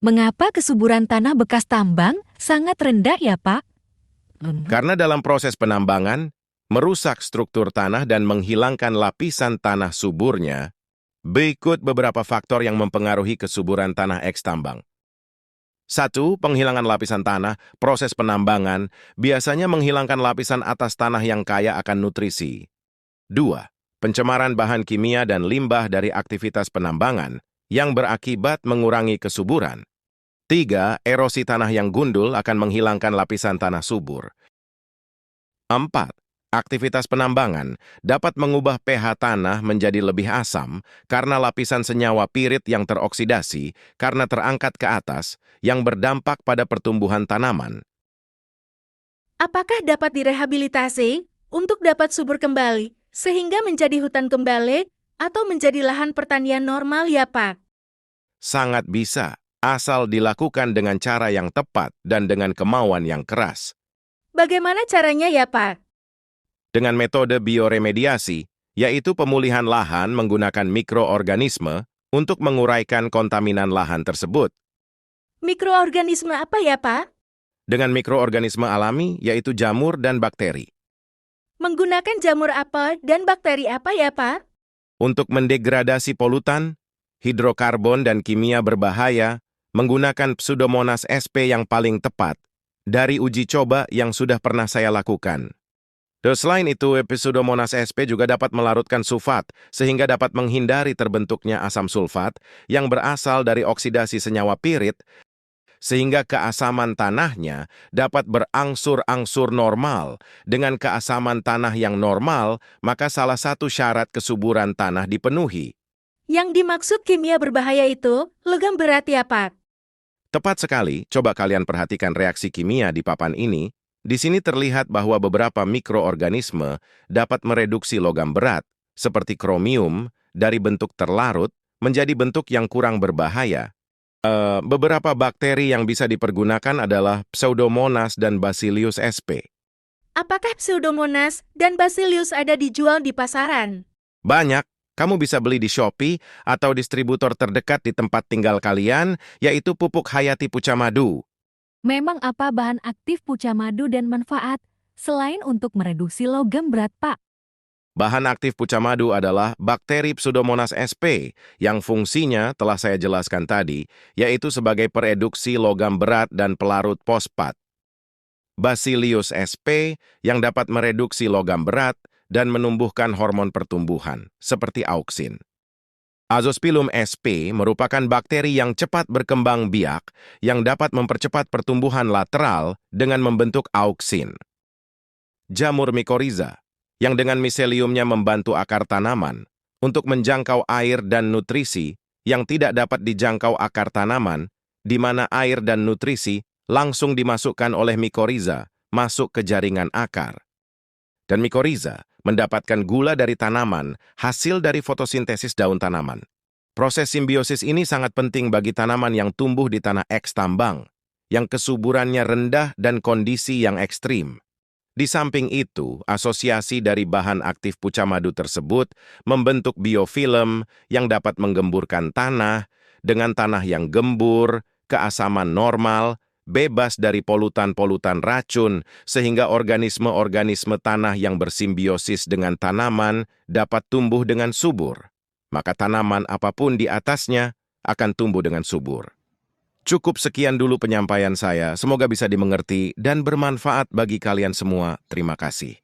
Mengapa kesuburan tanah bekas tambang sangat rendah ya, Pak? Karena dalam proses penambangan, merusak struktur tanah dan menghilangkan lapisan tanah suburnya, berikut beberapa faktor yang mempengaruhi kesuburan tanah eks tambang. 1. Penghilangan lapisan tanah. Proses penambangan biasanya menghilangkan lapisan atas tanah yang kaya akan nutrisi. 2. Pencemaran bahan kimia dan limbah dari aktivitas penambangan yang berakibat mengurangi kesuburan. 3. Erosi tanah yang gundul akan menghilangkan lapisan tanah subur. 4. Aktivitas penambangan dapat mengubah pH tanah menjadi lebih asam karena lapisan senyawa pirit yang teroksidasi karena terangkat ke atas yang berdampak pada pertumbuhan tanaman. Apakah dapat direhabilitasi untuk dapat subur kembali, sehingga menjadi hutan kembali atau menjadi lahan pertanian normal ya, Pak? Sangat bisa, asal dilakukan dengan cara yang tepat dan dengan kemauan yang keras. Bagaimana caranya ya, Pak? Dengan metode bioremediasi, yaitu pemulihan lahan menggunakan mikroorganisme untuk menguraikan kontaminan lahan tersebut. Mikroorganisme apa ya, Pak? Dengan mikroorganisme alami, yaitu jamur dan bakteri. Menggunakan jamur apa dan bakteri apa ya, Pak? Untuk mendegradasi polutan, hidrokarbon dan kimia berbahaya, menggunakan Pseudomonas sp yang paling tepat dari uji coba yang sudah pernah saya lakukan. Selain itu, Pseudomonas sp juga dapat melarutkan sulfat sehingga dapat menghindari terbentuknya asam sulfat yang berasal dari oksidasi senyawa pirit sehingga keasaman tanahnya dapat berangsur-angsur normal. Dengan keasaman tanah yang normal, maka salah satu syarat kesuburan tanah dipenuhi. Yang dimaksud kimia berbahaya itu logam berat ya, Pak? Tepat sekali, coba kalian perhatikan reaksi kimia di papan ini. Di sini terlihat bahwa beberapa mikroorganisme dapat mereduksi logam berat, seperti kromium, dari bentuk terlarut menjadi bentuk yang kurang berbahaya. Beberapa bakteri yang bisa dipergunakan adalah Pseudomonas dan Bacillus sp. Apakah Pseudomonas dan Bacillus ada dijual di pasaran? Banyak, kamu bisa beli di Shopee atau distributor terdekat di tempat tinggal kalian, yaitu Pupuk Hayati Pucamadu. Memang apa bahan aktif puca madu dan manfaat selain untuk mereduksi logam berat, Pak? Bahan aktif pucamadu adalah bakteri Pseudomonas sp yang fungsinya telah saya jelaskan tadi, yaitu sebagai pereduksi logam berat dan pelarut fosfat. Bacillus sp yang dapat mereduksi logam berat dan menumbuhkan hormon pertumbuhan, seperti auksin. Azospilum sp merupakan bakteri yang cepat berkembang biak yang dapat mempercepat pertumbuhan lateral dengan membentuk auksin. Jamur mikoriza, yang dengan miseliumnya membantu akar tanaman untuk menjangkau air dan nutrisi yang tidak dapat dijangkau akar tanaman, di mana air dan nutrisi langsung dimasukkan oleh mikoriza masuk ke jaringan akar. Dan mikoriza mendapatkan gula dari tanaman hasil dari fotosintesis daun tanaman. Proses simbiosis ini sangat penting bagi tanaman yang tumbuh di tanah eks tambang, yang kesuburannya rendah dan kondisi yang ekstrim. Di samping itu, asosiasi dari bahan aktif pucamadu tersebut membentuk biofilm yang dapat menggemburkan tanah dengan tanah yang gembur, keasaman normal, bebas dari polutan-polutan racun, sehingga organisme-organisme tanah yang bersimbiosis dengan tanaman dapat tumbuh dengan subur. Maka tanaman apapun di atasnya akan tumbuh dengan subur. Cukup sekian dulu penyampaian saya, semoga bisa dimengerti dan bermanfaat bagi kalian semua. Terima kasih.